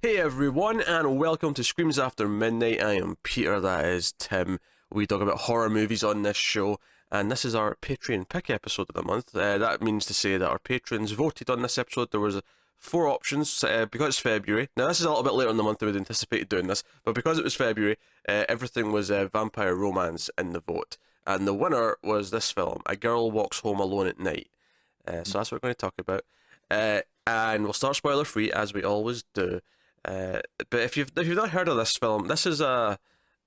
Hey everyone, and welcome to Screams After Midnight. I am Peter, that is Tim. We talk about horror movies on this show, and this is our Patreon pick episode of the month. That means to say that our patrons voted on this episode. There was four options, because it's February. Now this is a little bit later in the month than we'd anticipated doing this, but because it was February, everything was vampire romance in the vote. And the winner was this film, A Girl Walks Home Alone at Night. So that's what we're going to talk about. And we'll start spoiler free, as we always do. But if you've not heard of this film, this is an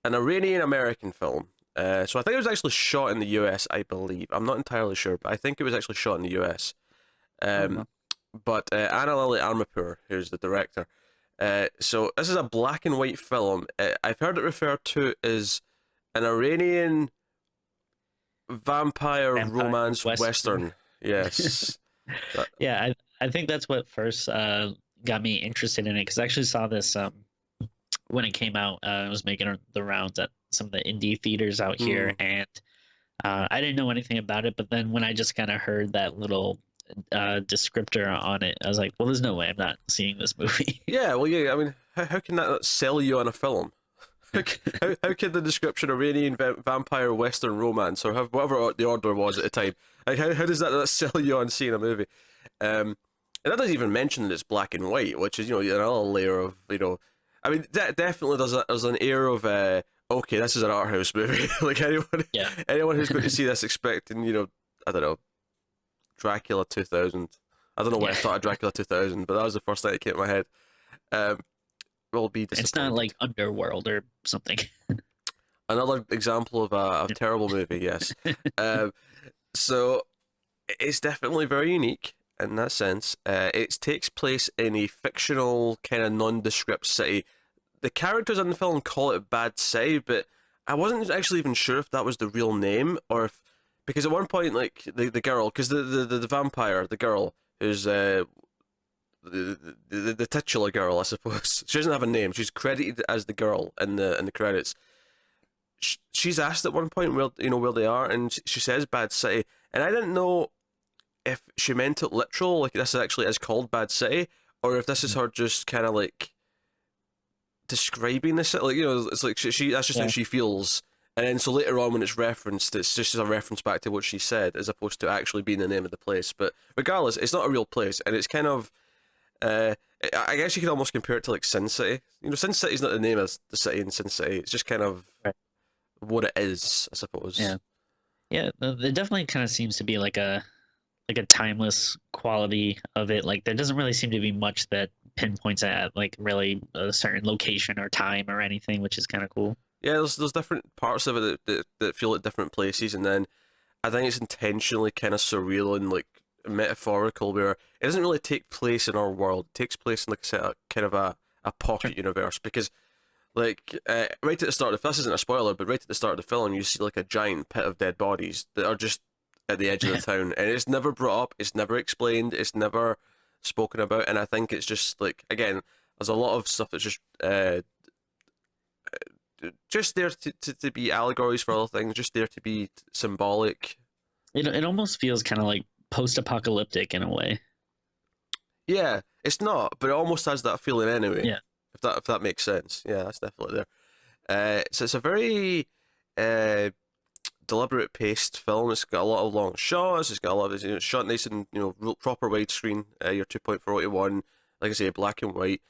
Iranian American film. So I think it was actually shot in the US, I believe. I'm not entirely sure, but I think it was actually shot in the US. But Anna Lily Amirpour, who's the director. So this is a black and white film. I've heard it referred to as an Iranian vampire romance western. Yes. Yeah, I think that's what first got me interested in it, because I actually saw this when it came out. It was making the rounds at some of the indie theaters out here, and I didn't know anything about it. But then when I just kind of heard that little descriptor on it, I was like, well, there's no way I'm not seeing this movie. Yeah, well, yeah, I mean, how can that not sell you on a film? how can the description Iranian vampire western romance, or whatever the order was at the time, like how does that not sell you on seeing a movie? And that doesn't even mention that it's black and white, which is, another layer of, I mean, that definitely there's an air of okay, this is an art house movie. Like anyone who's going to see this expecting, I don't know, Dracula 2000. I don't know why I thought of Dracula 2000, but that was the first thing that came to my head. Will be disappointed. It's not like Underworld or something. Another example of a terrible movie, yes. So it's definitely very unique in that sense. It takes place in a fictional, kind of nondescript city. The characters in the film call it Bad City, but I wasn't actually even sure if that was the real name, or if, because at one point, like, the girl, because the vampire, the girl, who's the titular girl, I suppose. She doesn't have a name. She's credited as the girl in the credits. She's asked at one point where they are, and she says Bad City, and I didn't know if she meant it literal, like this actually is called Bad City, or if this is her just kind of like describing this, like, it's like she that's just how she feels, and then so later on when it's referenced, it's just a reference back to what she said as opposed to actually being the name of the place. But regardless, it's not a real place, and it's kind of I guess you could almost compare it to like Sin City. Sin City's not the name of the city in Sin City. It's just kind of what it is, I suppose. Yeah, there definitely kind of seems to be like a timeless quality of it. Like there doesn't really seem to be much that pinpoints at like really a certain location or time or anything, which is kind of cool. Yeah, there's different parts of it that feel at different places, and then I think it's intentionally kind of surreal and like metaphorical, where it doesn't really take place in our world. It takes place in like a kind of a pocket universe, because like right at the start, if this isn't a spoiler, but right at the start of the film, you see like a giant pit of dead bodies that are just at the edge of the town, and it's never brought up, it's never explained, it's never spoken about, and I think it's just like, again, there's a lot of stuff that's just there to be allegories for other things, just there to be symbolic. It almost feels kind of like post-apocalyptic in a way. Yeah, it's not, but it almost has that feeling anyway. Yeah. If that makes sense. Yeah, that's definitely there. So it's a very deliberate paced film. It's got a lot of long shots. It's got a lot of it's shot nice and proper widescreen. Your 2.4:1, like I say, black and white.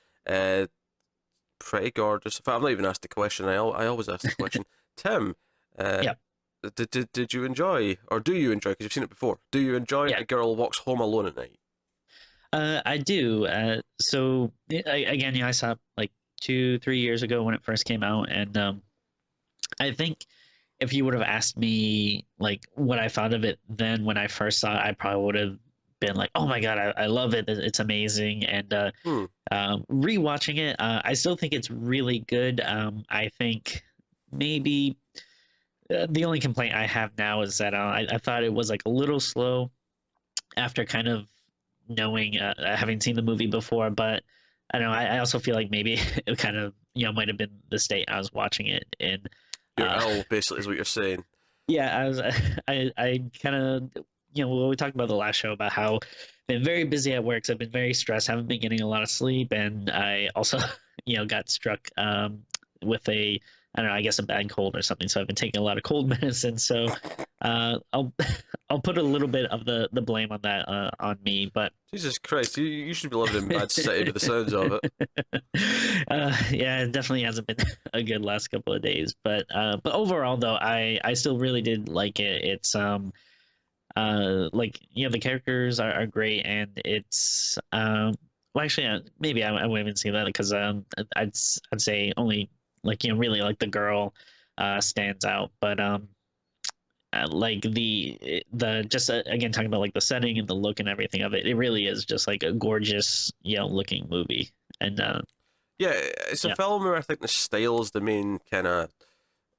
Pretty gorgeous. In fact, I've not even asked the question. I always ask the question. Tim, did you enjoy, or do you enjoy, because you've seen it before, do you enjoy A Girl Walks Home Alone at Night? I do. So again, I saw it like 2-3 years ago when it first came out, and I think if you would have asked me like what I thought of it then when I first saw it, I probably would have been like, oh my god, I love it, it's amazing. And rewatching it, I still think it's really good. I think maybe the only complaint I have now is that I thought it was like a little slow after kind of knowing, having seen the movie before. But I don't know, I also feel like maybe it kind of might have been the state I was watching it in. You're ill, basically, is what you're saying. Yeah, I kind of we talked about the last show about how I've been very busy at work. So I've been very stressed, haven't been getting a lot of sleep, and I also, got struck with a, I don't know, I guess a bad cold or something. So I've been taking a lot of cold medicine. So I'll I'll put a little bit of the blame on that on me, but Jesus Christ, you should be living in Bad City with the sounds of it. yeah, it definitely hasn't been a good last couple of days, but overall though, I still really did like it. It's like the characters are great, and it's well actually maybe I wouldn't even say that because I'd say only like really like the girl stands out, but like the just again talking about like the setting and the look and everything of it, it really is just like a gorgeous looking movie. And Yeah, it's a yeah film where I think the style is the main kind of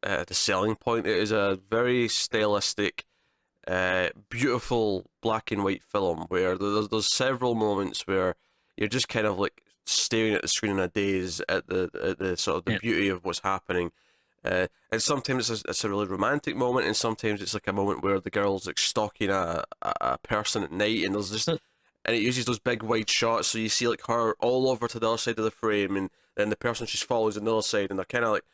the selling point. It is a very stylistic, beautiful black and white film where there's several moments where you're just kind of like staring at the screen in a daze at the sort of the yeah beauty of what's happening. And sometimes it's a really romantic moment, and sometimes it's like a moment where the girl's like stalking a person at night, and there's just and it uses those big wide shots, so you see like her all over to the other side of the frame, and then the person she's follows on the other side, and they're kind of like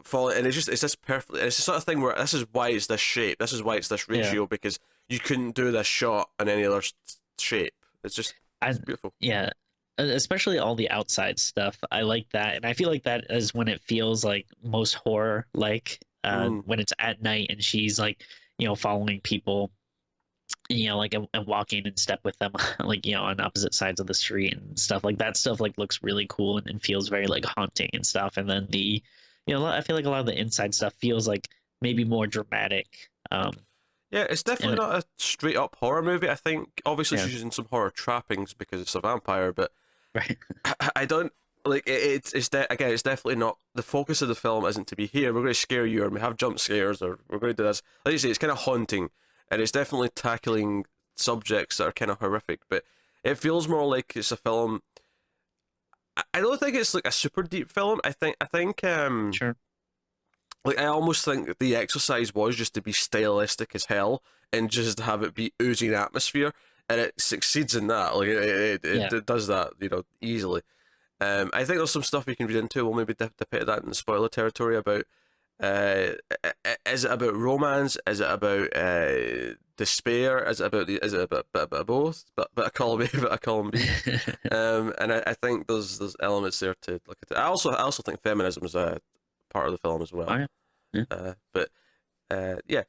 falling, and it's this perfect. It's the sort of thing where this is why it's this shape, this is why it's this yeah ratio, because you couldn't do this shot in any other shape. I It's beautiful. yeah especially all the outside stuff. I like that, and I feel like that is when it feels like most horror like Mm. when it's at night and she's like following people, like and walking in step with them like on opposite sides of the street and stuff like that. Stuff like looks really cool and feels very like haunting and stuff. And then the I feel like a lot of the inside stuff feels like maybe more dramatic. Yeah, it's definitely And not a straight up horror movie. I think obviously yeah she's using some horror trappings because it's a vampire, but right I don't like it, again. It's definitely not the focus of the film. Isn't to be here. We're going to scare you, or we have jump scares, or we're going to do this. Like you say, it's kind of haunting, and it's definitely tackling subjects that are kind of horrific. But it feels more like it's a film. I don't think it's like a super deep film. I think sure like I almost think the exercise was just to be stylistic as hell and just have it be oozing atmosphere, and it succeeds in that. Like yeah it does that, easily. I think there's some stuff we can read into. We'll maybe dip into that in the spoiler territory about. Is it about romance? Is it about despair? Is it about Is it about bit of both? But a column A, but a column B. And I think there's elements there to look at. I also think feminism is a part of the film as oh well. yeah yeah But yeah.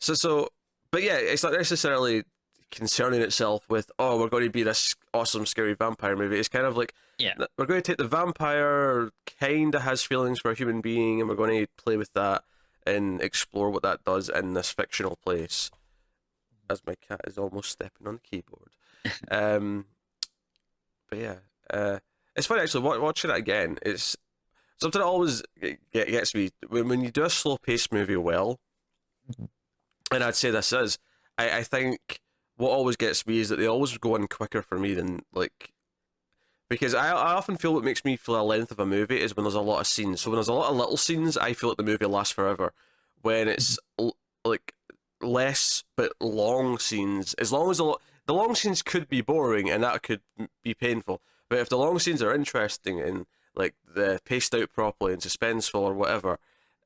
But yeah, it's not necessarily concerning itself with, oh, we're going to be this awesome scary vampire movie. It's kind of like yeah we're going to take the vampire kind of has feelings for a human being, and we're going to play with that and explore what that does in this fictional place. As my cat is almost stepping on the keyboard. um, but yeah, it's funny actually. Watching it again, it's something that always gets me when you do a slow paced movie well. Mhm. And I'd say this is, I think what always gets me is that they always go in quicker for me than like, because I often feel what makes me feel a length of a movie is when there's a lot of scenes. So when there's a lot of little scenes, I feel like the movie lasts forever. When it's like less but long scenes, as long as the long scenes could be boring and that could be painful, but if the long scenes are interesting and like the paced out properly and suspenseful or whatever,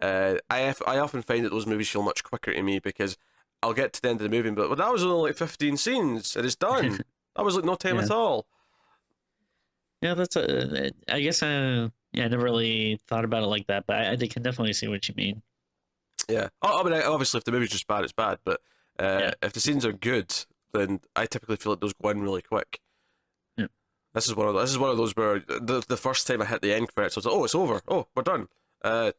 I often find that those movies feel much quicker to me because I'll get to the end of the movie, but well, that was only like 15 scenes and it's done. That was like no time yeah at all. yeah that's I guess yeah I never really thought about it like that, but I can definitely see what you mean. Yeah. Oh, I mean, obviously, if the movie's just bad, it's bad. But Yeah if the scenes are good, then I typically feel like those go in really quick. yeah This is one of those where the first time I hit the end credits, I was like, oh, it's over. Oh, we're done. Uh,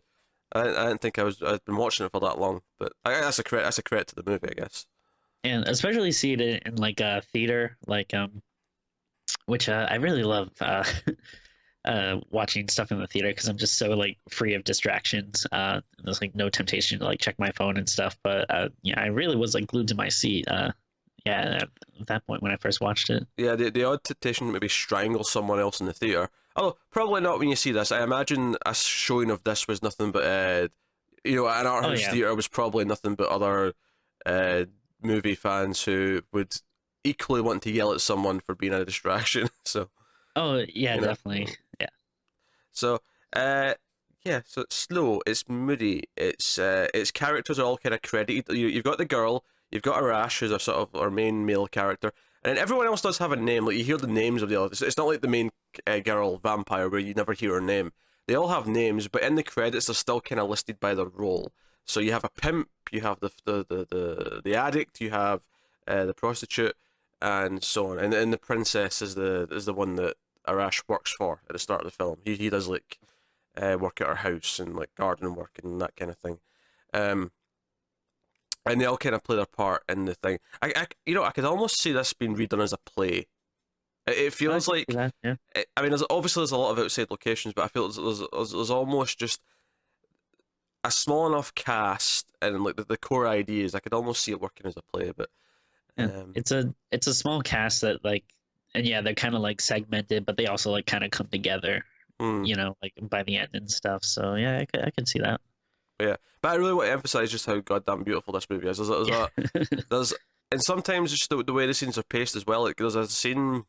I didn't think I'd been watching it for that long. But that's a credit. That's a credit to the movie, I guess. and especially see it in like a theater like which I really love watching stuff in the theater because I'm just so like free of distractions. There's like no temptation to like check my phone and stuff. But yeah, I really was like glued to my seat. Yeah, at that point when I first watched it. Yeah, the odd temptation to maybe strangle someone else in the theater. Although probably not when you see this. I imagine a showing of this was nothing but an art Oh house yeah, theater was probably nothing but other uh movie fans who would equally want to yell at someone for being a distraction. So, Oh yeah, you know. definitely. Yeah. So, yeah. So it's slow. It's moody. Its characters are all kind of credited. You've got the girl. You've got Arash, who's a sort of our main male character, and then everyone else does have a name. Like you hear the names of the others. It's not like the main girl vampire where you never hear her name. They all have names, but in the credits they're still kind of listed by their role. So you have a pimp, you have the addict, you have the prostitute, and so on. And the princess is the one that Arash works for at the start of the film. He does like work at her house and like garden work and that kind of thing. And they all kind of play their part in the thing. I could almost see this being redone as a play. It feels like That, yeah. I mean, there's a lot of outside locations, but I feel there's almost just a small enough cast and like the core ideas. I could almost see it working as a play, but Yeah. It's a small cast that like, and yeah, they're kind of like segmented, but they also like kind of come together, you know, like by the end and stuff. So yeah, I could see that. yeah. But I really want to emphasize just how goddamn beautiful this movie is. There's and sometimes just the way the scenes are paced as well. Like there's a scene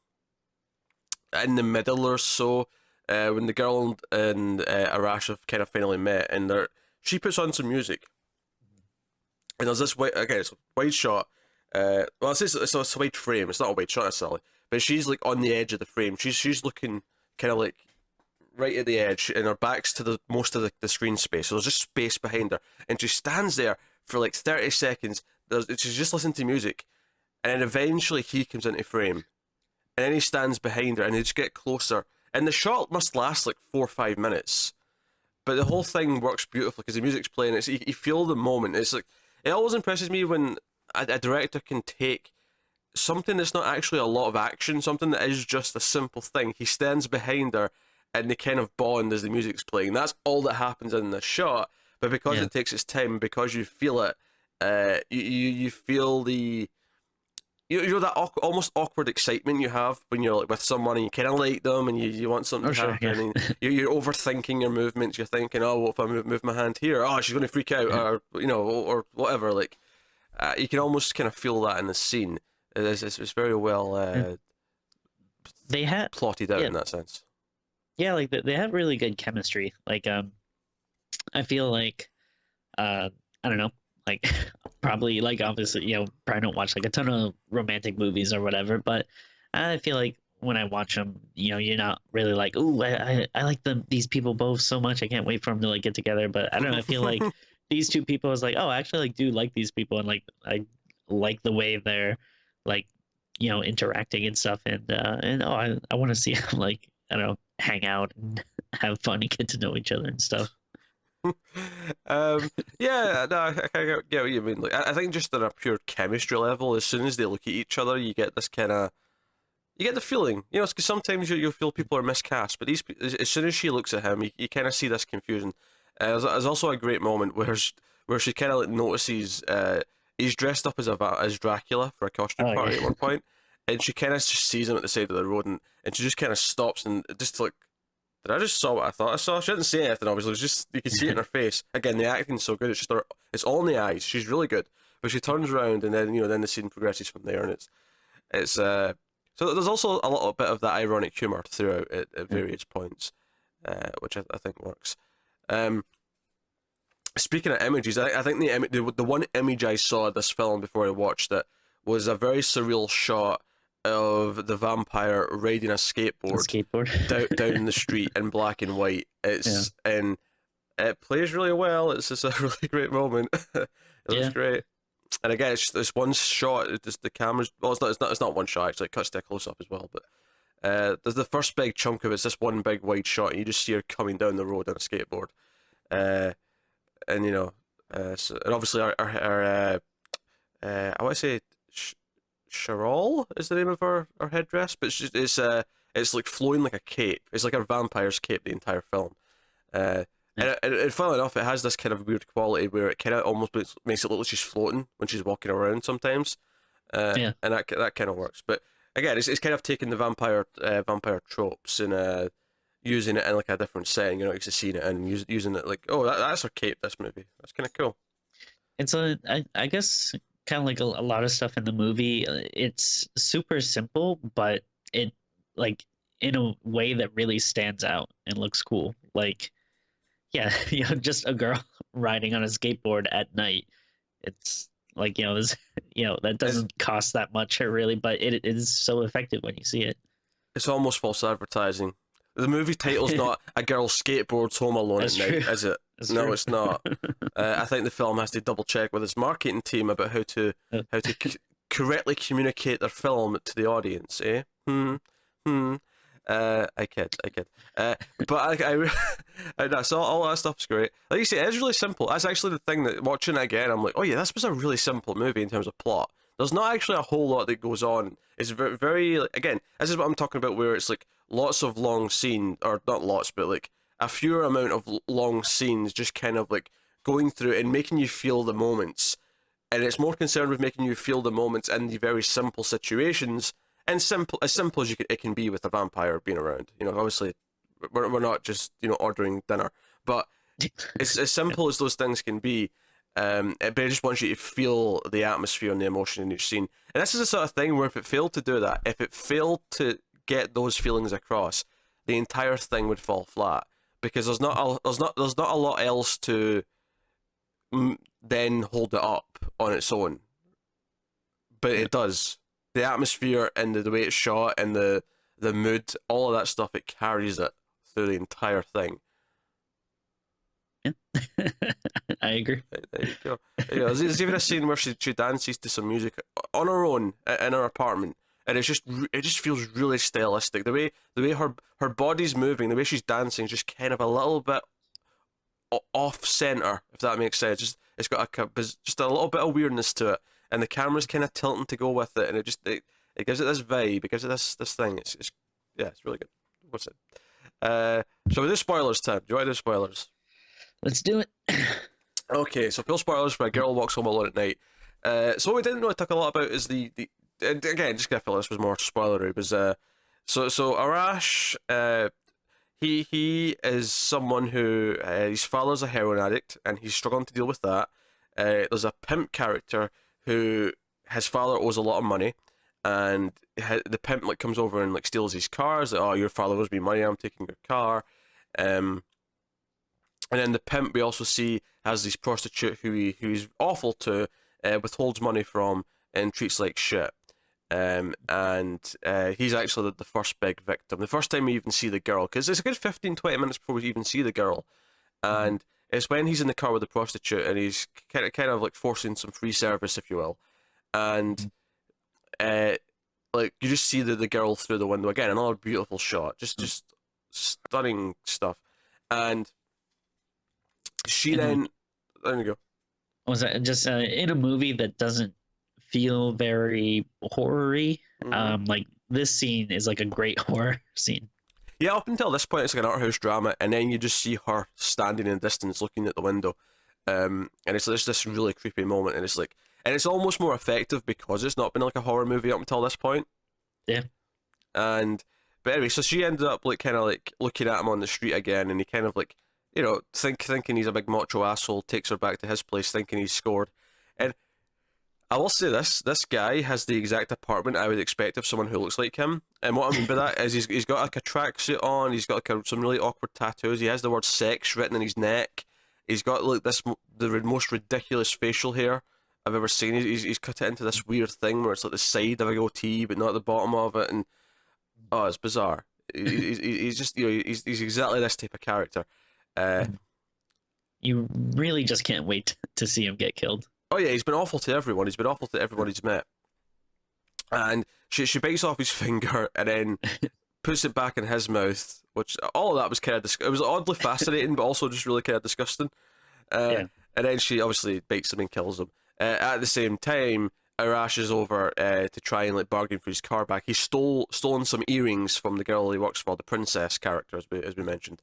in the middle or so when the girl and Arash have kind of finally met, and she puts on some music, and there's this it's a wide shot. Well, it's a wide frame. It's not a wide shot necessarily, but she's like on the edge of the frame. She's looking kind of like right at the edge, and her back's to the most of the screen space. So there's just space behind her, and she stands there for like 30 seconds. She's just listening to music, and then eventually he comes into frame, and then he stands behind her, and they just get closer. And the shot must last like 4 or 5 minutes, but the whole thing works beautifully because the music's playing. You feel the moment. It's like it always impresses me when a director can take something that's not actually a lot of action, something that is just a simple thing. He stands behind her, and they kind of bond as the music's playing. That's all that happens in the shot. But because it takes its time, because you feel it, you feel the that almost awkward excitement you have when you're like with someone and you kind of like them and you want something to happen. And you're overthinking your movements. You're thinking, oh, what if I move my hand here? Oh, she's going to freak out, or or whatever. Like you can almost kind of feel that in the scene. It's very well they had plotted out in that sense. Yeah, like they have really good chemistry. Like I feel like I don't know, like probably like obviously probably don't watch like a ton of romantic movies or whatever, but I feel like when I watch them, you're not really like, ooh, I like these people both so much, I can't wait for them to like get together. But I don't know, I feel like these two people is like, oh, I actually like do like these people, and like I like the way they're like interacting and stuff, and oh, I want to see them like, I don't know, hang out and have fun and get to know each other and stuff. Yeah, no, I get what you mean. Like, I think just on a pure chemistry level, as soon as they look at each other, you get this kind of, you get the feeling, because sometimes you feel people are miscast, but as soon as she looks at him, you kind of see this confusion. There's also a great moment where she kind of like notices he's dressed up as Dracula for a costume party at one point, and she kind of just sees him at the side of the road, and she just kind of stops and just like, did I just saw what I thought I saw? She didn't say anything, obviously. It's just, you can see it in her face. Again, the acting's so good. It's just it's all in the eyes. She's really good. But she turns around, and then then the scene progresses from there, and it's so there's also a little bit of that ironic humor throughout at various points, which I think works. Speaking of images, I think the one image I saw of this film before I watched it was a very surreal shot of the vampire riding a skateboard down the street in black and white. And it plays really well. It's just a really great moment. It looks great. And again, it's just this one shot. It's just the camera's, well, it's not one shot actually. It cuts to a close up as well. But there's the first big chunk of it's this one big wide shot, and you just see her coming down the road on a skateboard. And and obviously our I want to say Charol is the name of her headdress, but it's like flowing like a cape. It's like a vampire's cape the entire film. And funnily enough, it has this kind of weird quality where it kind of almost makes it look like she's floating when she's walking around sometimes. And that kind of works. But again, it's kind of taking the vampire tropes and using it in like a different setting. You're not used to seeing it and using it like, oh, that's her cape. This movie, that's kind of cool. And so I guess kind of like a lot of stuff in the movie. It's super simple, but it like in a way that really stands out and looks cool. Like, yeah, just a girl riding on a skateboard at night. It's like, this, that It's doesn't cost that much really, but it is so effective when you see it. it's almost false advertising. The movie title's not "A Girl Skateboards Home Alone That's at Night," true. is it? That's No, true. it's not. I think the film has to double check with its marketing team about how to correctly communicate their film to the audience. Eh? Hmm. I kid. But so all that stuff's great. Like you say, it's really simple. That's actually the thing that watching it again, I'm like, oh yeah, this was a really simple movie in terms of plot. There's not actually a whole lot that goes on. It's very, very like, again, this is what I'm talking about, where it's like lots of long scenes, or not lots, but like a fewer amount of long scenes, just kind of like going through and making you feel the moments. And it's more concerned with making you feel the moments in the very simple situations, and as simple as it can be with a vampire being around. Obviously, we're not just ordering dinner, but it's as simple as those things can be. But it just wants you to feel the atmosphere and the emotion in each scene. And this is the sort of thing where if it failed to do that, if it failed to get those feelings across, the entire thing would fall flat because there's not a lot else to then hold it up on its own. But it does. The atmosphere and the way it's shot and the mood, all of that stuff, it carries it through the entire thing. Yeah. I agree. There you go. There's even a scene where she dances to some music on her own in her apartment, and it just feels really stylistic. The way her body's moving, the way she's dancing, is just kind of a little bit off center, if that makes sense. It's got just a little bit of weirdness to it, and the camera's kind of tilting to go with it, and it gives it this vibe. It gives it this thing. It's yeah, it's really good. What's it? So we do spoilers, Tim. Do you want to do spoilers? Let's do it. Okay, so full spoilers for A Girl Walks Home Alone at Night. So what we didn't really talk a lot about is the and again, just gonna feel this was more spoilery. Was so Arash, he is someone who his father's a heroin addict and he's struggling to deal with that. There's a pimp character who his father owes a lot of money, and the pimp like comes over and like steals his cars. Like, oh, your father owes me money. I'm taking your car. And then the pimp we also see has this prostitute who's awful to, withholds money from, and treats like shit. And he's actually the first big victim. The first time we even see the girl, because it's a good 15-20 minutes before we even see the girl. And it's when he's in the car with the prostitute and he's kind of like forcing some free service, if you will. And like you just see the girl through the window again, another beautiful shot, just stunning stuff. And she then there you go. Was that just in a movie that doesn't feel very horror-y? Like this scene is like a great horror scene. Yeah, up until this point it's like an art house drama, and then you just see her standing in the distance looking at the window. And it's just this really creepy moment, and it's almost more effective because it's not been like a horror movie up until this point. Yeah. But anyway, so she ended up like kind of like looking at him on the street again, and he kind of like, thinking he's a big macho asshole, takes her back to his place thinking he's scored. And I will say this guy has the exact apartment I would expect of someone who looks like him. And what I mean by that is he's got like a tracksuit on, he's got like some really awkward tattoos, he has the word sex written in his neck, he's got like the most ridiculous facial hair I've ever seen. He's cut it into this weird thing where it's like the side of a goatee but not the bottom of it, and oh, it's bizarre. He's just he's exactly this type of character. You really just can't wait to see him get killed. Oh yeah, he's been awful to everyone. He's been awful to everyone he's met. And she bites off his finger and then puts it back in his mouth, which all of that was kind of it was oddly fascinating, but also just really kind of disgusting. Yeah. And then she obviously bites him and kills him. At the same time, Arash is over to try and like bargain for his car back. He's stolen some earrings from the girl he works for, the princess character, as we mentioned,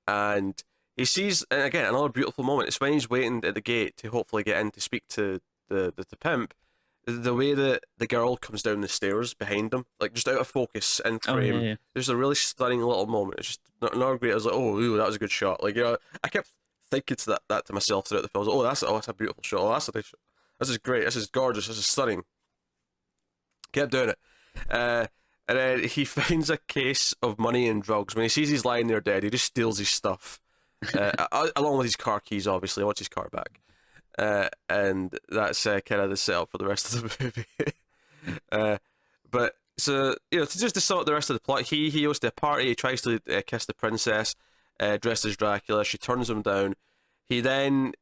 and he sees, and again, another beautiful moment. It's when he's waiting at the gate to hopefully get in to speak to the pimp. The way that the girl comes down the stairs behind him, like just out of focus in frame. Oh, yeah. There's a really stunning little moment. It's just not great. I was like, oh, ooh, that was a good shot. Like, I kept thinking that to myself throughout the film. I was like, oh, that's a beautiful shot. Oh, that's a nice shot. This is great. This is gorgeous. This is stunning. Kept doing it. And then he finds a case of money and drugs. When he sees he's lying there dead, he just steals his stuff, along with his car keys. Obviously, wants his car back, and that's kind of the setup for the rest of the movie. But so just to sort out the rest of the plot, he goes to a party. He tries to kiss the princess, dressed as Dracula. She turns him down. He then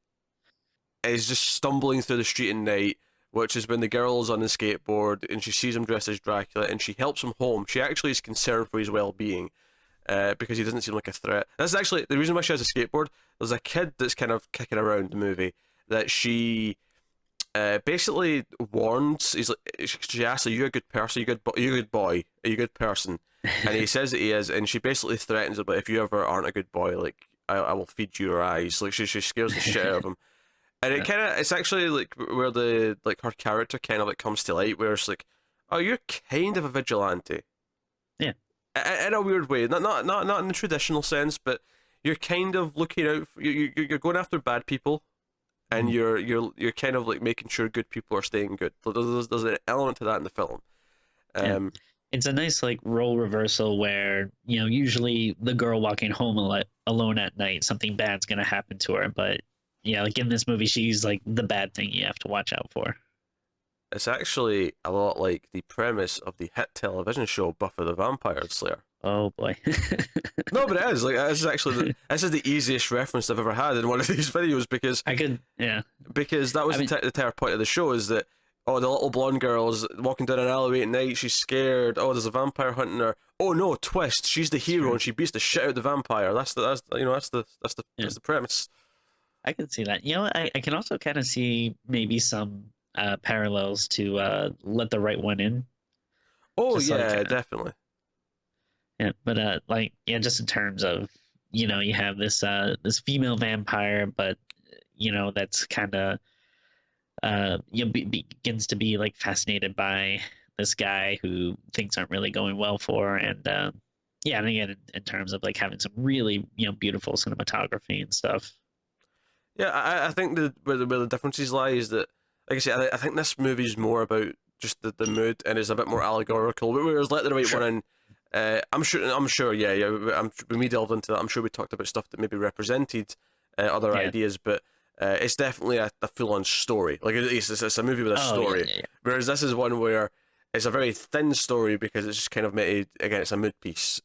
is just stumbling through the street at night, which is when the girl's on the skateboard and she sees him dressed as Dracula and she helps him home. She actually is concerned for his well-being because he doesn't seem like a threat. That's actually the reason why she has a skateboard. There's a kid that's kind of kicking around the movie that she basically warns. She asks, "Are you a good person? Are you a good boy? Are you a good person?" And he says that he is, and she basically threatens him, "But if you ever aren't a good boy, like I will feed you your eyes." Like she scares the shit out of him. And it's actually like where her character kind of like comes to light, where it's like, oh, you're kind of a vigilante. Yeah. In a weird way, not in the traditional sense, but you're kind of looking out for, you're going after bad people, and you're kind of like making sure good people are staying good. There's an element to that in the film. Yeah. It's a nice like role reversal where usually the girl walking home alone at night, something bad's gonna happen to her, but like in this movie, she's like the bad thing you have to watch out for. It's actually a lot like the premise of the hit television show Buffy the Vampire Slayer. Oh boy. No, but it is. Like, this is actually this is the easiest reference I've ever had in one of these videos because because that was the entire point of the show, is that the little blonde girl's walking down an alleyway at night, she's scared. Oh, there's a vampire hunting her. Oh no, twist! She's the hero and she beats the shit out of the vampire. That's the premise. I can see that. I can also kind of see maybe some parallels to Let the Right One In. Oh, yeah, definitely. Yeah, but just in terms of, you have this female vampire, but that's kind of begins to be like fascinated by this guy who things aren't really going well for, and and again in terms of like having some really beautiful cinematography and stuff. Yeah, I think where the differences lie is that, like I say, I think this movie's more about just the mood and is a bit more allegorical. Whereas Let the Right One In, I'm sure, when we delved into that, I'm sure we talked about stuff that maybe represented other ideas, but it's definitely a full-on story. Like it's a movie with a story. Yeah. Whereas this is one where it's a very thin story because it's just kind of made, again, it's a mood piece.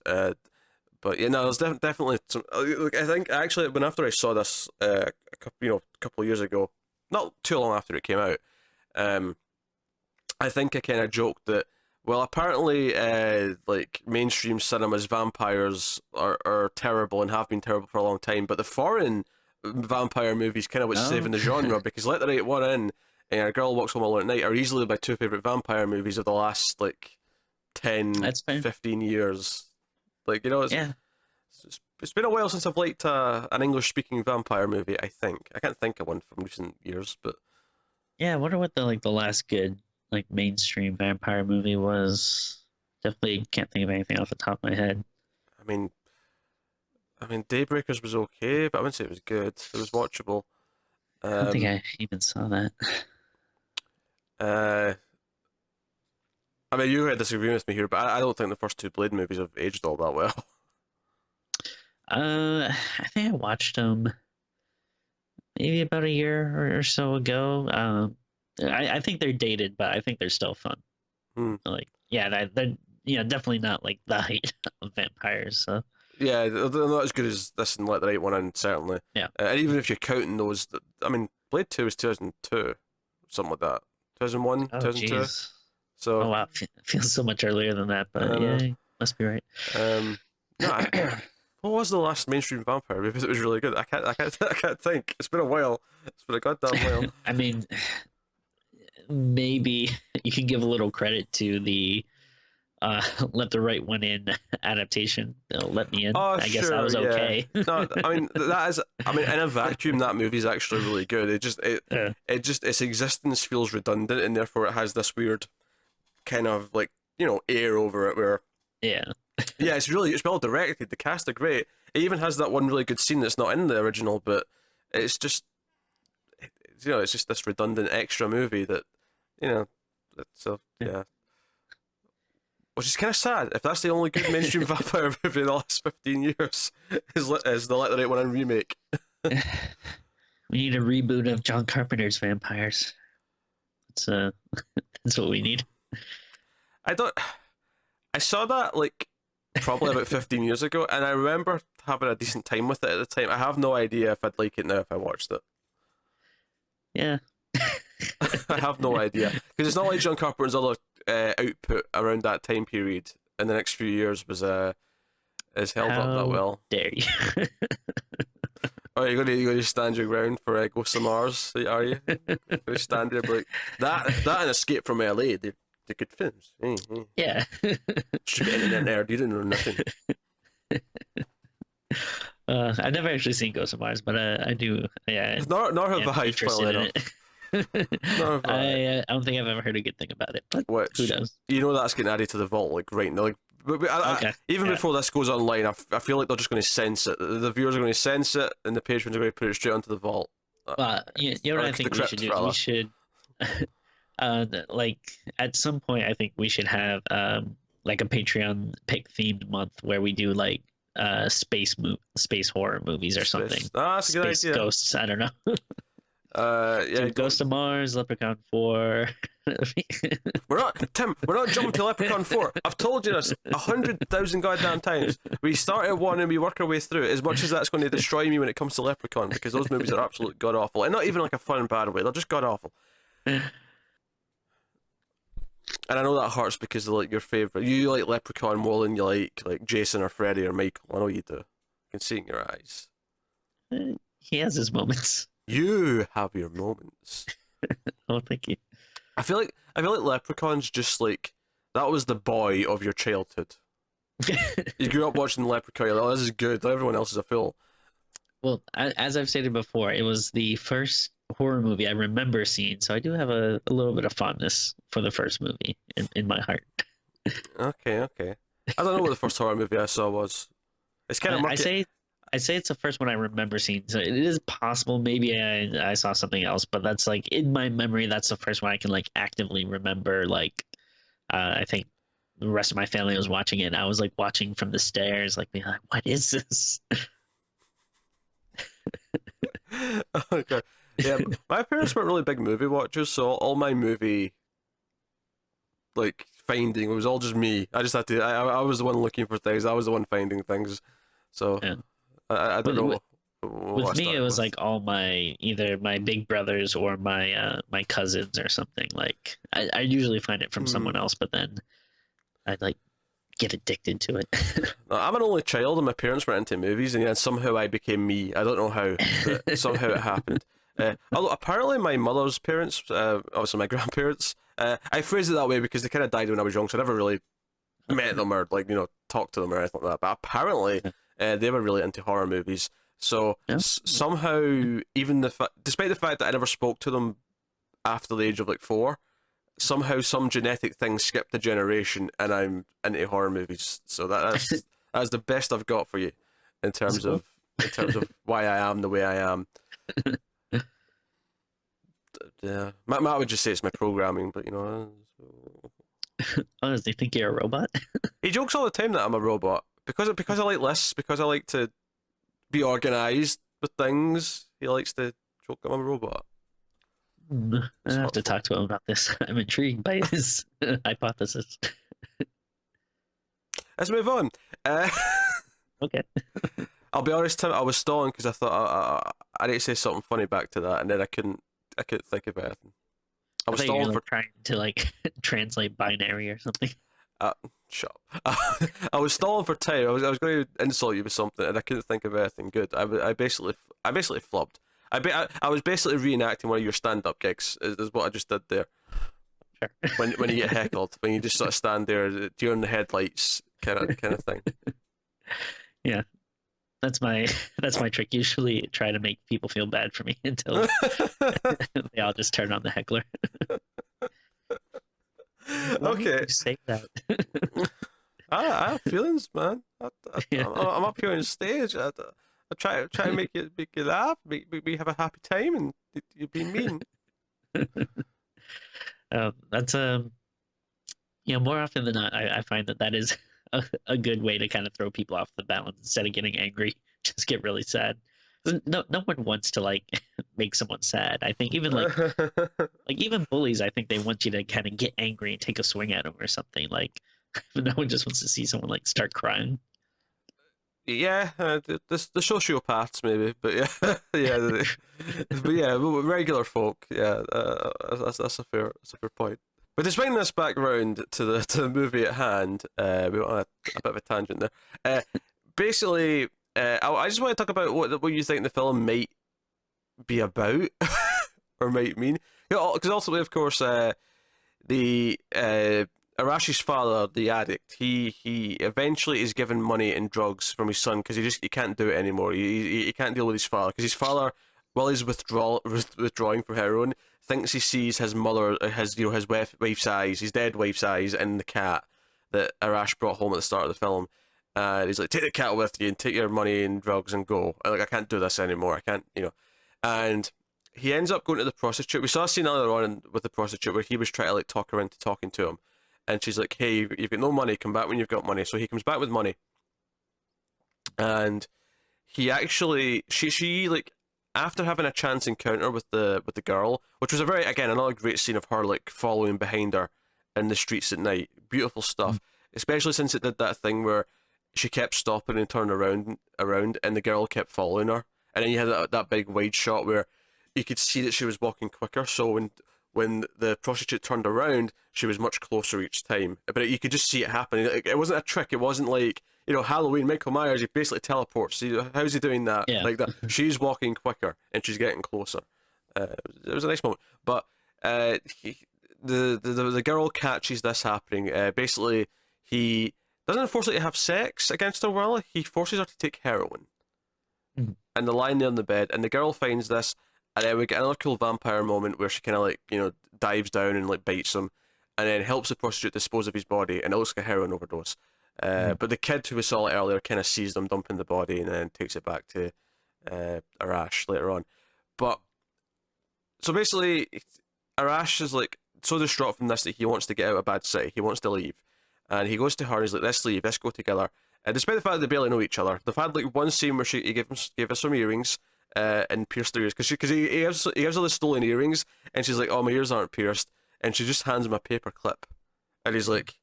But there's definitely some. I think actually, after I saw this, a couple of years ago, not too long after it came out, I think I kind of joked that, well, apparently, like mainstream cinema's vampires are terrible and have been terrible for a long time, but the foreign vampire movies kind of what's saving the genre, because Let the Right One In and A Girl Walks Home Alone at Night are easily my two favorite vampire movies of the last like 10, 15 years. Like, it's been a while since I've liked an English-speaking vampire movie, I think. I can't think of one from recent years, but... Yeah, I wonder what the last good, like, mainstream vampire movie was. Definitely can't think of anything off the top of my head. I mean, Daybreakers was okay, but I wouldn't say it was good. It was watchable. I don't think I even saw that. I mean, you might disagree with me here, but I don't think the first two Blade movies have aged all that well. I think I watched them maybe about a year or so ago. I think they're dated, but I think they're still fun. Like, they're definitely not like the height of vampires. So. Yeah, they're not as good as this and Let the Right One In, certainly. Yeah. And even if you're counting those, I mean, Blade 2 was 2002, something like that. 2001, 2002. Geez. So. Oh wow, it feels so much earlier than that, but yeah, must be right. What was the last mainstream vampire movie that was really good? I can't think. It's been a while. It's been a goddamn while. I mean, maybe you can give a little credit to the Let the Right One In adaptation. Let Me In. I guess that was okay. No, I mean that is. I mean, in a vacuum, that movie is actually really good. It just its existence feels redundant, and therefore it has this weird kind of like air over it where. Yeah. Yeah, it's well directed. The cast are great. It even has that one really good scene that's not in the original, but it's it's just this redundant extra movie that, so yeah. Which is kind of sad. If that's the only good mainstream vampire movie in the last 15 years, is the Let the Right One In remake. We need a reboot of John Carpenter's vampires. That's that's what we need. I saw that like probably about 15 years ago, and I remember having a decent time with it at the time. I have no idea if I'd like it now if I watched it. Yeah. I have no idea, because it's not like John Carpenter's other output around that time period in the next few years was is held up that well. Dare you? Oh, you're gonna stand your ground for Ghosts of Mars, are you? You're gonna stand there, but that and Escape from LA, they're good films. Yeah. Should get in there, you didn't know nothing. I've never actually seen Ghost of Mars, but I do. Yeah. Nor have I, funnily enough. I don't think I've ever heard a good thing about it. But who does? That's getting added to the vault like right now. Like, even before this goes online, I feel like they're just going to sense it. The viewers are going to sense it, and the patrons are going to put it straight onto the vault. You know what I think we should do? We should, like, at some point, I think we should have like a Patreon pick themed month where we do like space horror movies or something. That's a good idea. Ghosts, I don't know. Yeah, Ghost of Mars, Leprechaun 4. We're not jumping to Leprechaun 4. I've told you this 100,000 goddamn times. We start at 1 and we work our way through. As much as that's going to destroy me when it comes to Leprechaun, because those movies are absolute god awful, and not even like a fun and bad way. They're just god awful. And I know that hurts because they're like your favorite. You like Leprechaun more than you like Jason or Freddy or Michael. I know you do. I can see it in your eyes. He has his moments. You have your moments. Oh, thank you. I feel like Leprechaun's just like, that was the boy of your childhood. You grew up watching Leprechaun, you're like, oh, this is good, everyone else is a fool. Well, as I've stated before, it was the first horror movie I remember seeing, so I do have a little bit of fondness for the first movie in my heart. Okay. I don't know what the first horror movie I saw was. It's kind of murky. I say it's the first one I remember seeing. So it is possible maybe I saw something else, but that's like in my memory. That's the first one I can like actively remember. Like, I think the rest of my family was watching it. And I was like watching from the stairs, like being like, "What is this?" Okay. Yeah, my parents weren't really big movie watchers, so all my movie like finding was all just me. I just had to. I was the one looking for things. I was the one finding things. So. Yeah. I don't know. With me, it was like all either my big brothers or my cousins or something. Like I usually find it from someone else, but then I'd like get addicted to it. I'm an only child, and my parents were into movies, and somehow I became me. I don't know how, but somehow it happened. Although apparently my mother's parents, obviously my grandparents, I phrase it that way because they kind of died when I was young, so I never really met them or talked to them or anything like that. But apparently. They were really into horror movies, so somehow, despite the fact that I never spoke to them after the age of like 4, somehow some genetic thing skipped a generation, and I'm into horror movies. So that's the best I've got for you in terms of why I am the way I am. Yeah, Matt would just say it's my programming, but honestly, think you're a robot. He jokes all the time that I'm a robot. Because I like lists, because I like to be organised with things, he likes to joke I'm a robot. I have to talk to him about this. I'm intrigued by his hypothesis. Let's move on. Okay. I'll be honest, Tim, I was stalling because I thought I need to say something funny back to that, and then I couldn't think of anything. I was stalling for trying to like translate binary or something. Shut up. I was stalling for time. I was going to insult you with something, and I couldn't think of anything good. I basically flubbed. I was basically reenacting one of your stand-up gigs. Is what I just did there. Sure. When you get heckled, when you just sort of stand there, deer in the headlights, kind of thing. Yeah, that's my trick. Usually, try to make people feel bad for me until they all just turn on the heckler. Okay. Say that. I have feelings, man. I'm up here on stage. I I try to make you laugh, make me have a happy time, and you're being mean. That's more often than not, I find that is a good way to kind of throw people off the balance instead of getting angry. Just get really sad. No one wants to like make someone sad. I think even like even bullies, I think they want you to kind of get angry and take a swing at them or something. Like no one just wants to see someone like start crying. Yeah, the sociopaths maybe, but yeah, yeah, but yeah, regular folk. Yeah, that's a fair point. But to swing this back round to the movie at hand, we went on a bit of a tangent there. Basically, I just want to talk about what you think the film might be about or might mean. Because ultimately, of course, the Arash's father, the addict, he eventually is given money and drugs from his son because he can't do it anymore. He can't deal with his father because his father, while he's withdrawing from heroin, thinks he sees his mother, his wife's eyes, his dead wife's eyes, in the cat that Arash brought home at the start of the film. And he's like, take the cat with you and take your money and drugs and go. Like, I can't do this anymore. I can't. And he ends up going to the prostitute. We saw a scene earlier on with the prostitute where he was trying to like talk her into talking to him. And she's like, hey, you've got no money, come back when you've got money. So he comes back with money. And he actually, she like, after having a chance encounter with the girl, which was another great scene of her like following behind her in the streets at night. Beautiful stuff. Especially since it did that thing where she kept stopping and turning around and the girl kept following her. And then you had that big wide shot where you could see that she was walking quicker. So when the prostitute turned around, she was much closer each time. But you could just see it happening. It wasn't a trick. It wasn't like, Halloween, Michael Myers, he basically teleports. See, how's he doing that? Yeah. Like that. She's walking quicker and she's getting closer. It was a nice moment. But the girl catches this happening. Basically, he doesn't force her to have sex against her will. He forces her to take heroin. Mm-hmm. And they're lying there on the bed, and the girl finds this, and then we get another cool vampire moment where she kind of like, dives down and like bites him, and then helps the prostitute dispose of his body, and it looks like a heroin overdose. But the kid who we saw earlier kind of sees them dumping the body and then takes it back to Arash later on. But so basically, Arash is like so distraught from this that he wants to get out of Bad City. He wants to leave. And he goes to her and he's like, let's leave, let's go together. And despite the fact that they barely know each other, they've had like one scene where he gave us some earrings and pierced her ears. Because he gives her the stolen earrings and she's like, oh, my ears aren't pierced. And she just hands him a paper clip. And he's like,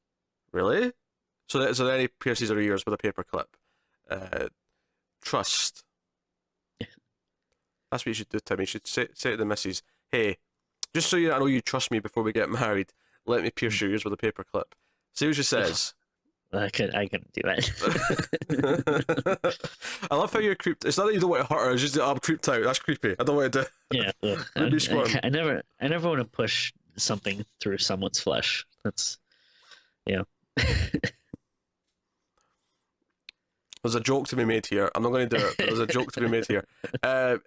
really? So then he pierces her ears with a paper clip. Trust. That's what you should do, Tim. You should say to the missus, hey, just so I know you trust me before we get married, let me pierce your ears with a paper clip. See what she says. I couldn't do that. I love how you're creeped. It's not that you don't want to hurt her, it's just that I'm creeped out. That's creepy. I don't want to do. Yeah. I never want to push something through someone's flesh. That's There's a joke to be made here. I'm not going to do it, but there's a joke to be made here. But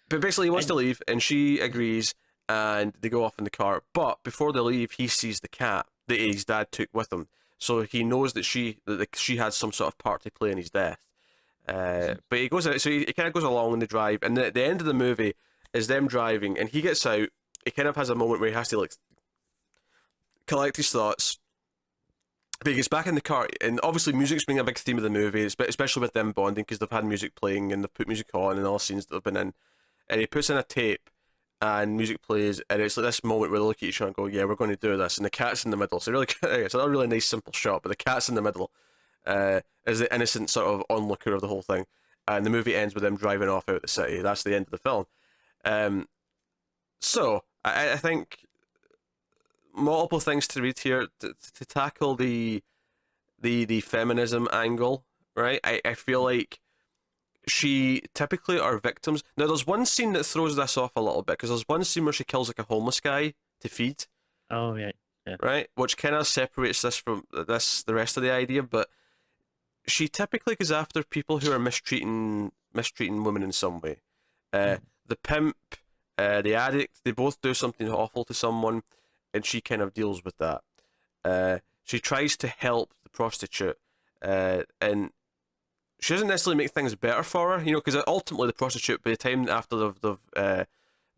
basically he wants to leave and she agrees and they go off in the car. But before they leave, he sees the cat that his dad took with him. So he knows that she had some sort of part to play in his death. But he goes out, so he kind of goes along in the drive, and the end of the movie is them driving, and he gets out. He kind of has a moment where he has to like collect his thoughts. But he gets back in the car, and obviously music's been a big theme of the movie, especially with them bonding, because they've had music playing and they've put music on and all the scenes that they've been in. And he puts in a tape, and music plays, and it's like this moment where they look at each other and go, yeah, we're going to do this, and the cat's in the middle. So it's a really nice simple shot, but the cat's in the middle as the innocent sort of onlooker of the whole thing, and the movie ends with them driving off out the city. That's the end of the film. So I think multiple things to read here to tackle the feminism angle, right? I feel like she typically are victims. Now, there's one scene that throws this off a little bit, because there's one scene where she kills like a homeless guy to feed. Oh, yeah. Right? Which kind of separates this from the rest of the idea, but she typically goes after people who are mistreating women in some way. The pimp, the addict, they both do something awful to someone, and she kind of deals with that. She tries to help the prostitute, and she doesn't necessarily make things better for her, you know, because ultimately the prostitute, by the time after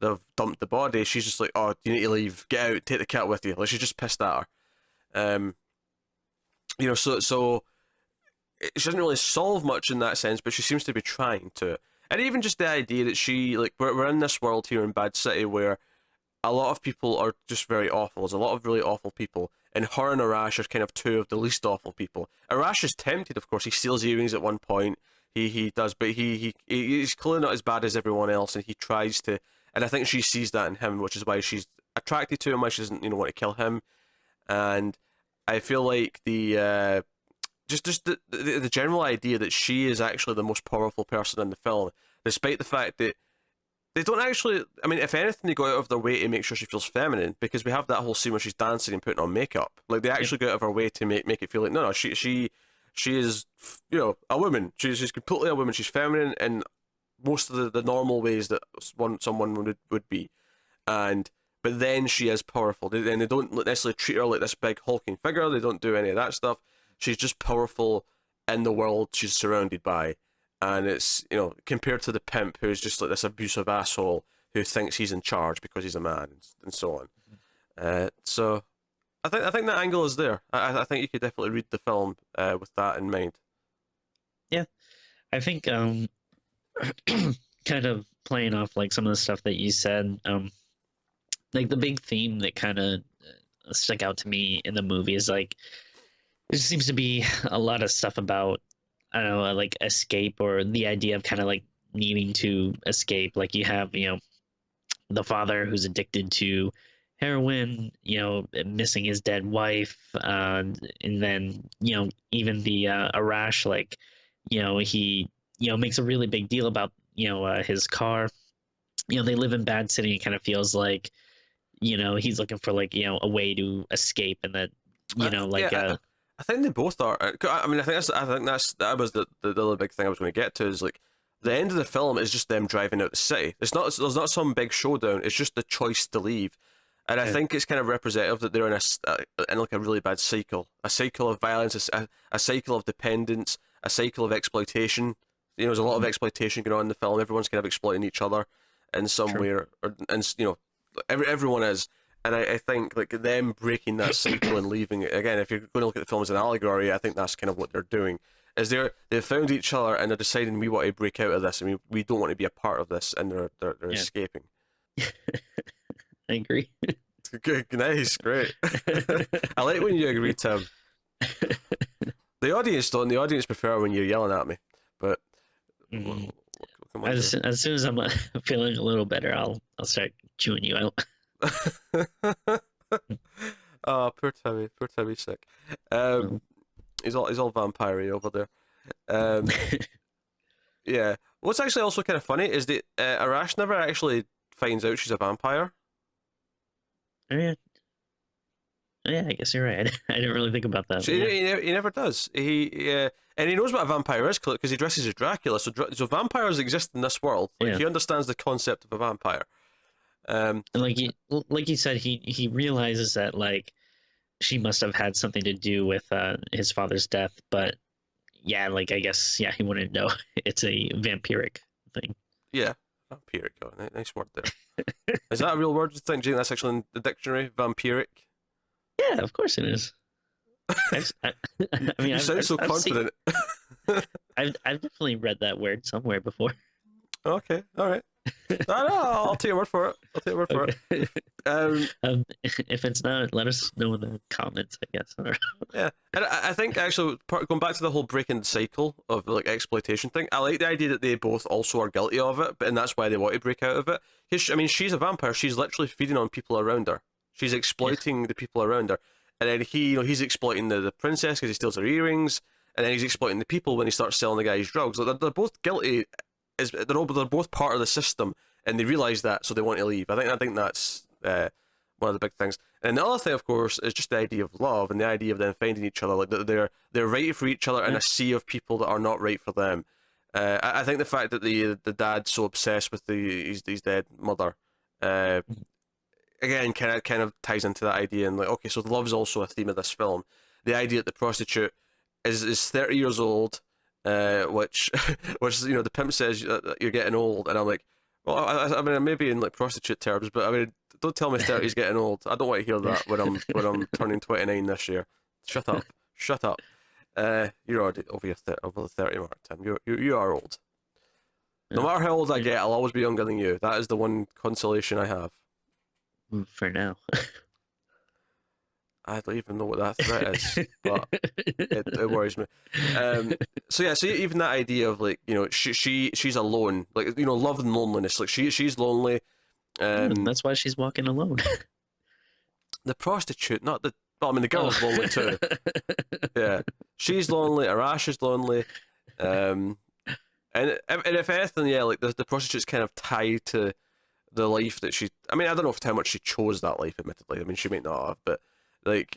they've dumped the body, she's just like, oh, you need to leave, get out, take the cat with you. Like, she's just pissed at her. You know, so she doesn't really solve much in that sense, but she seems to be trying to. And even just the idea that she, like, we're in this world here in Bad City where a lot of people are just very awful. There's a lot of really awful people, and her and Arash are kind of two of the least awful people. Arash is tempted, of course. He steals earrings at one point. He does, but he's clearly not as bad as everyone else, and he tries to. And I think she sees that in him, which is why she's attracted to him. Why she doesn't, want to kill him. And I feel like just the general idea that she is actually the most powerful person in the film, despite the fact that they don't actually. I mean, if anything, they go out of their way to make sure she feels feminine, because we have that whole scene where she's dancing and putting on makeup. Like, they actually go out of her way to make it feel like no, she is, a woman. She's completely a woman. She's feminine in most of the normal ways that someone would be, but then she is powerful. Then they don't necessarily treat her like this big hulking figure. They don't do any of that stuff. She's just powerful in the world she's surrounded by. And it's, compared to the pimp who's just like this abusive asshole who thinks he's in charge because he's a man, and so on. So I think that angle is there. I think you could definitely read the film with that in mind. Yeah, I think kind of playing off like some of the stuff that you said, like the big theme that kind of stuck out to me in the movie is like there seems to be a lot of stuff about, I don't know, like escape, or the idea of kind of like needing to escape. Like you have, the father who's addicted to heroin, missing his dead wife, and then, even the Arash, like, he, makes a really big deal about, his car. They live in Bad City, and kind of feels like, he's looking for like, a way to escape, and that, I think they both are. I mean, that was the other big thing I was going to get to, is like the end of the film is just them driving out the city. There's not some big showdown. It's just the choice to leave, and I think it's kind of representative that they're in like a really bad cycle, a cycle of violence, a cycle of dependence, a cycle of exploitation. There's a lot of exploitation going on in the film. Everyone's kind of exploiting each other in some way, everyone is. And I think like them breaking that cycle and leaving it, again, if you're going to look at the film as an allegory, I think that's kind of what they're doing. Is they've found each other and they're deciding we want to break out of this, and we don't want to be a part of this, and they're escaping. I agree. Good, nice, great. I like when you agree, Tim. The audience don't. The audience prefer when you're yelling at me, but as soon as I'm feeling a little better, I'll start chewing you out. Oh, poor Timmy's sick. He's all vampire-y over there. Yeah. What's actually also kind of funny is that Arash never actually finds out she's a vampire. Yeah, I guess you're right. I didn't really think about that. So he never does. And he knows what a vampire is because he dresses as Dracula. So vampires exist in this world. Like, he understands the concept of a vampire. And like you said, he realizes that like she must have had something to do with his father's death, but like I guess he wouldn't know it's a vampiric thing. Yeah, vampiric. Oh, nice word there. Is that a real word? Do you think, Jane, that's actually in the dictionary? Vampiric? Yeah, of course it is. I mean, you sound so confident. I've definitely read that word somewhere before. Okay, all right. No, I'll take your word for it. If it's not, let us know in the comments, I guess. Yeah, and I think actually going back to the whole breaking the cycle of like exploitation thing, I like the idea that they both also are guilty of it, and that's why they want to break out of it. I mean, she's a vampire. She's literally feeding on people around her. She's exploiting the people around her, and then he's exploiting the princess because he steals her earrings, and then he's exploiting the people when he starts selling the guys drugs. Like, they're both guilty. They're both part of the system, and they realize that, so they want to leave. I think that's one of the big things. And the other thing, of course, is just the idea of love and the idea of them finding each other. Like, they're right for each other in a sea of people that are not right for them. I think the fact that the dad's so obsessed with his dead mother, again, kind of ties into that idea. And like, okay, so love's also a theme of this film. The idea that the prostitute is 30 years old. which which you know the pimp says that you're getting old, and I'm like, well, I mean maybe in like prostitute terms, but I mean don't tell me 30's getting old. I don't want to hear that when I'm turning 29 this year. Shut up, shut up. You're already over the 30 mark, Tim. You are old. No matter how old I get, I'll always be younger than you. That is the one consolation I have. For now. I don't even know what that threat is, but it worries me. So yeah, so even that idea of like, you know, she's alone, like, you know, love and loneliness. Like she's lonely. That's why she's walking alone. The prostitute, not the. Well, I mean, the girl's lonely too. Yeah, she's lonely. Arash is lonely. And if anything, yeah, like the prostitute's kind of tied to the life that she. I mean, I don't know how much she chose that life. Admittedly, I mean, she might not have, but like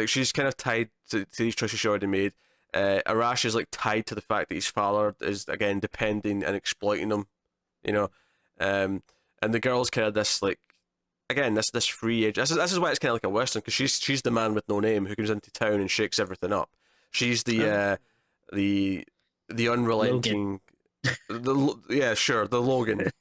she's kind of tied to these choices she already made. Arash is like tied to the fact that his father is again depending and exploiting him, you know, and the girl's kind of this like, again this free age. This is why it's kind of like a western, because she's the man with no name who comes into town and shakes everything up. She's the unrelenting, the Logan.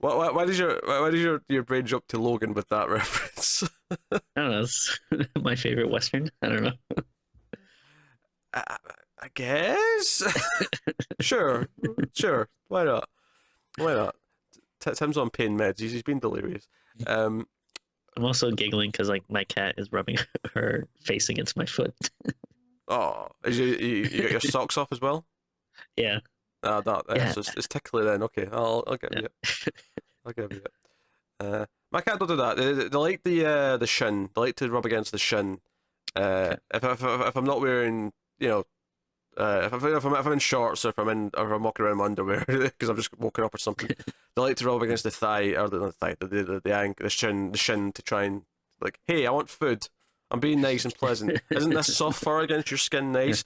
Why does your brain jump to Logan with that reference? I don't know. It's my favorite western. I don't know. I guess. Sure. Why not? Tim's on pain meds. He's been delirious. I'm also giggling because like my cat is rubbing her face against my foot. Oh, you got your socks off as well? Yeah. Yeah. So it's tickly then. Okay, I'll give you it. I'll give you it. My cat don't do that. They like the shin. They like to rub against the shin. If I'm not wearing, you know, if I'm in shorts, or if I'm walking around in my underwear because I've just woken up or something, they like to rub against the thigh, or the thigh, the shin to try and like, hey, I want food. I'm being nice and pleasant. Isn't this soft fur against your skin nice?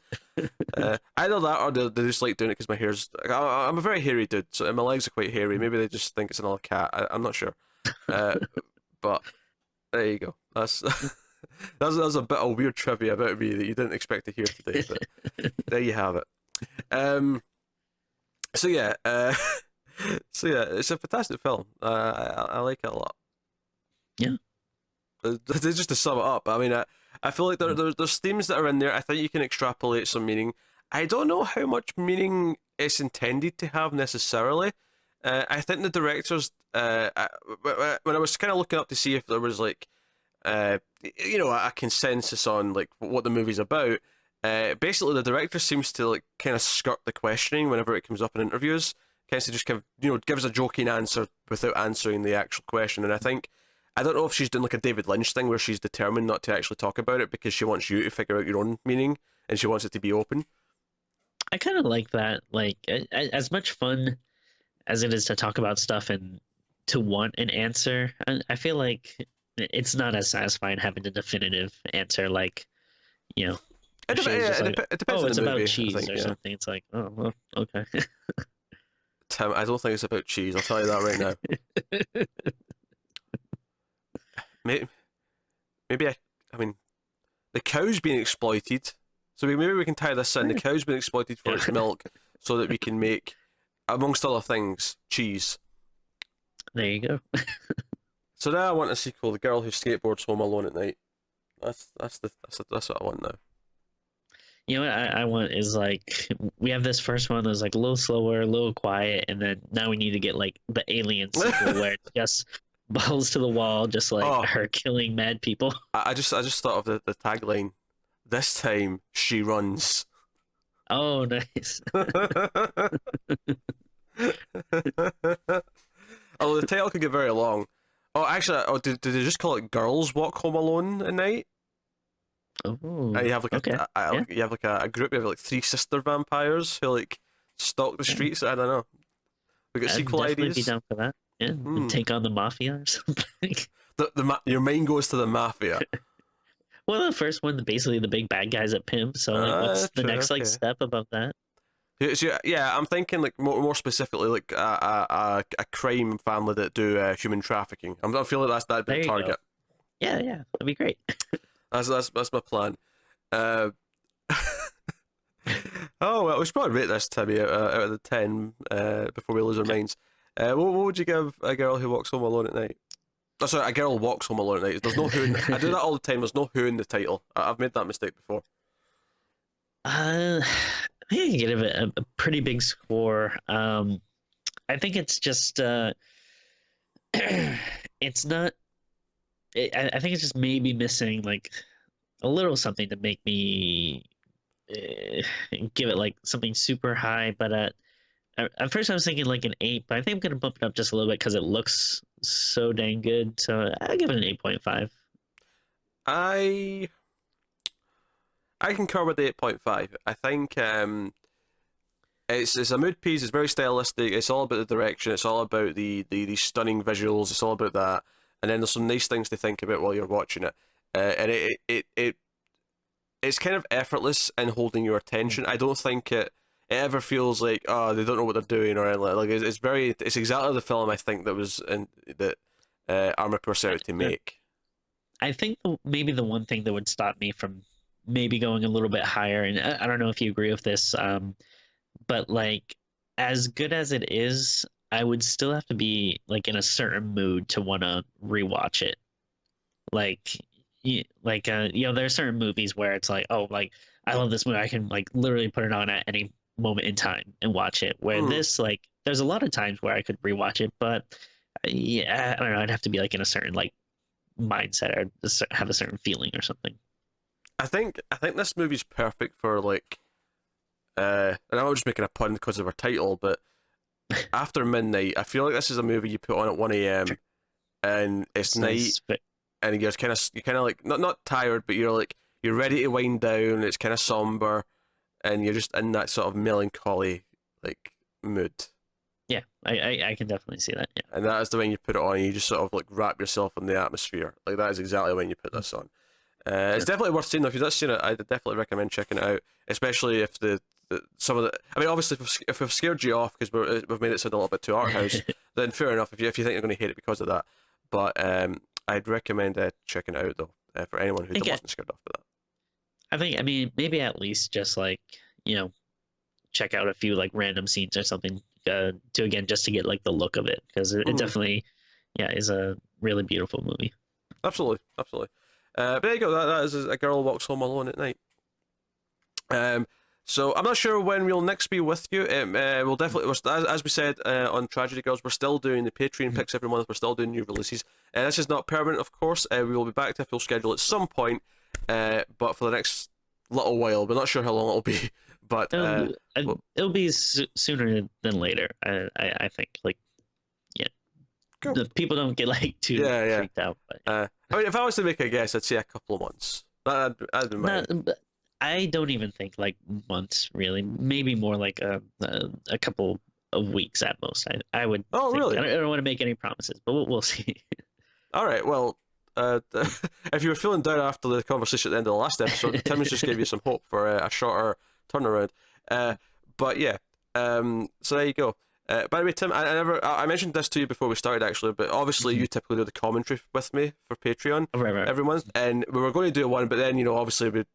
Either that, or they just like doing it because my hair's. I'm a very hairy dude, so my legs are quite hairy. Maybe they just think it's another cat. I'm not sure. But there you go. That's a bit of weird trivia about me that you didn't expect to hear today. But there you have it. So yeah, it's a fantastic film. I like it a lot. Yeah. Just to sum it up, I mean, I feel like there's themes that are in there. I think you can extrapolate some meaning. I don't know how much meaning it's intended to have necessarily. I think the directors, when I was kind of looking up to see if there was like, you know, a consensus on like what the movie's about, basically the director seems to like kind of skirt the questioning whenever it comes up in interviews. Tends to just kind of, you know, gives a joking answer without answering the actual question, and I don't know if she's doing like a David Lynch thing where she's determined not to actually talk about it because she wants you to figure out your own meaning and she wants it to be open. I kind of like that. Like, as much fun as it is to talk about stuff and to want an answer, I feel like it's not as satisfying having a definitive answer. Like, you know, it depends oh, on it's the about movie, cheese or something. It's like, oh, well, okay. Tim, I don't think it's about cheese. I'll tell you that right now. Maybe I mean, the cow's being exploited, so maybe we can tie this in. The cow's been exploited for its milk, so that we can make, amongst other things, cheese. There you go. So now I want a sequel. The girl who skateboards home alone at night. That's what I want now. You know what I want is like, we have this first one that's like a little slower, a little quiet, and then now we need to get like the Alien sequel where it's just balls to the wall, just like her killing mad people. I just thought of the tagline. This time she runs. Oh, nice. Although the title could get very long. Oh, actually, did they just call it Girls Walk Home Alone at Night? Oh, and you have like you have like a group. You have like 3 sister vampires who like stalk the streets. I don't know. We got sequel definitely ideas. Be down for that. Yeah, take on the mafia or something. Your mind goes to the mafia. Well, the first one, basically the big bad guys at Pimp. So like, what's the next like step above that? So, yeah, I'm thinking like more specifically like a crime family that do human trafficking. I feel like that'd be the target. Yeah, that'd be great. That's my plan. Oh, well, we should probably rate this, Timmy, out of the 10 before we lose our minds. What would you give A Girl Who Walks Home Alone at Night? Oh, sorry, A Girl Walks Home Alone at Night. There's no who in I do that all the time. There's no who in the title. I've made that mistake before. I think I give it a pretty big score. I think it's just it's not. I think it's just maybe missing like a little something to make me give it like something super high. But at first I was thinking like an 8, but I think I'm gonna bump it up just a little bit because it looks so dang good. So I give it an 8.5. I concur with the 8.5. I think it's a mood piece. It's very stylistic. It's all about the direction. It's all about the stunning visuals. It's all about that. And then there's some nice things to think about while you're watching it. And it's kind of effortless in holding your attention. I don't think it ever feels like, oh, they don't know what they're doing, or anything. Like it's exactly the film I think that was in that Amirpour set out to make. I think maybe the one thing that would stop me from maybe going a little bit higher, and I don't know if you agree with this, but like as good as it is, I would still have to be like in a certain mood to want to rewatch it. Like, you know, there are certain movies where it's like, oh, like I love this movie, I can like literally put it on at any moment in time and watch it. Where this, like, there's a lot of times where I could rewatch it, but yeah, I don't know, I'd have to be like in a certain like mindset or have a certain feeling or something. I think this movie's perfect for like, and I'm just making a pun because of our title, but after midnight, I feel like this is a movie you put on at 1 a.m. and it's night, and you're kind of like not tired, but you're ready to wind down. It's kind of somber, and you're just in that sort of melancholy like mood. Yeah, I can definitely see that. Yeah, and that is the when you put it on. And you just sort of like wrap yourself in the atmosphere. Like that is exactly when you put this on. It's definitely worth seeing. If you've not seen it, I'd definitely recommend checking it out. Especially if some of the, I mean, obviously if we've scared you off because we've made it sound a little bit too art house, then fair enough. If you think you're going to hate it because of that, but I'd recommend checking it out though for anyone who wasn't scared off by that. I mean, maybe at least just like, you know, check out a few like random scenes or something to again just to get like the look of it, because it definitely is a really beautiful movie. Absolutely. But there you go. That is A Girl Walks Home Alone at Night. So I'm not sure when we'll next be with you. We'll definitely, as we said on Tragedy Girls, we're still doing the Patreon picks every month. We're still doing new releases. This is not permanent, of course. We will be back to a full schedule at some point, but for the next little while, we're not sure how long it'll be. But it'll be sooner than later. I think, like, yeah, cool. The people don't get like too freaked out. But, I mean, if I was to make a guess, I'd say a couple of months. That'd be my... I don't even think like months, really. Maybe more like a couple of weeks at most. I would. Oh, really? I don't want to make any promises, but we'll see. All right. Well, if you were feeling down after the conversation at the end of the last episode, Tim's just gave you some hope for a shorter turnaround. But yeah. So there you go. By the way, Tim, I mentioned this to you before we started actually, but obviously you typically do the commentary with me for Patreon every month, and we were going to do one, but then obviously we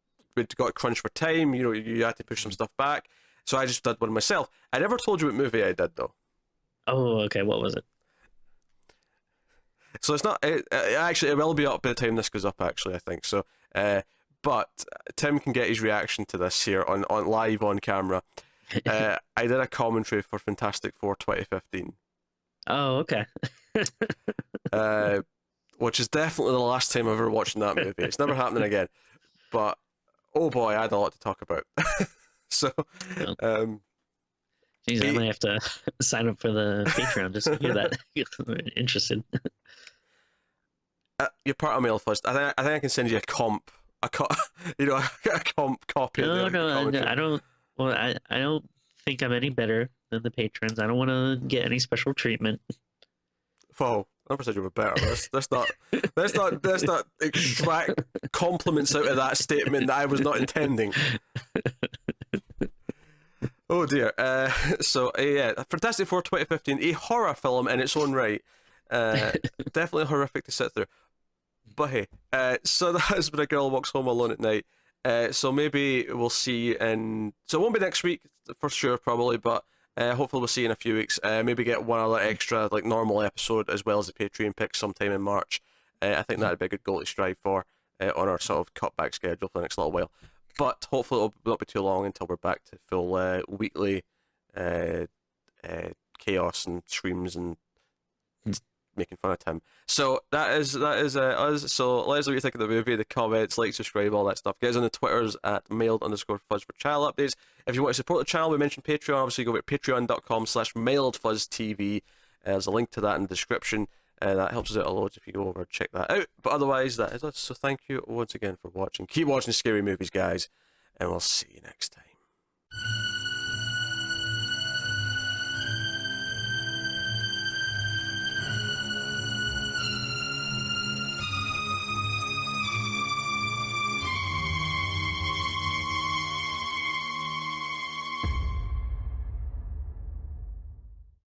got crunched for time. You had to push some stuff back, so I just did one myself. I never told you what movie I did though. Oh, okay. What was it? So it's not actually. It will be up by the time this goes up. Actually, I think so. But Tim can get his reaction to this here on live on camera. I did a commentary for Fantastic Four 2015. Oh, okay. Which is definitely the last time I've ever watched that movie. It's never happening again. But oh boy, I had a lot to talk about. So, geez, I might have to sign up for the Patreon just to hear that. Interested. You're part of my list. I think I can send you a comp, a comp copy. No, I don't. Well, I don't think I'm any better than the patrons. I don't want to get any special treatment. Oh, I never said you were better. Let's not extract compliments out of that statement that I was not intending. Oh dear. So yeah, Fantastic Four 2015, a horror film in its own right. Definitely horrific to sit through. But hey, so that has been A Girl Walks Home Alone at Night. So maybe we'll see in. So it won't be next week for sure, probably, but hopefully we'll see in a few weeks. Maybe get one other extra like normal episode as well as the Patreon pick sometime in March. I think that'd be a good goal to strive for on our sort of cutback schedule for the next little while. But hopefully it'll not be too long until we're back to full weekly chaos and screams and making fun of Tim. So that is us. So let us know what you think of the movie, the comments, like, subscribe, all that stuff. Get us on the Twitters at mailed_fuzz for channel updates. If you want to support the channel, we mentioned Patreon. Obviously, go over to patreon.com/mailedfuzztv. There's a link to that in the description. That helps us out a lot if you go over and check that out. But otherwise, that is us. So thank you once again for watching. Keep watching scary movies, guys, and we'll see you next time.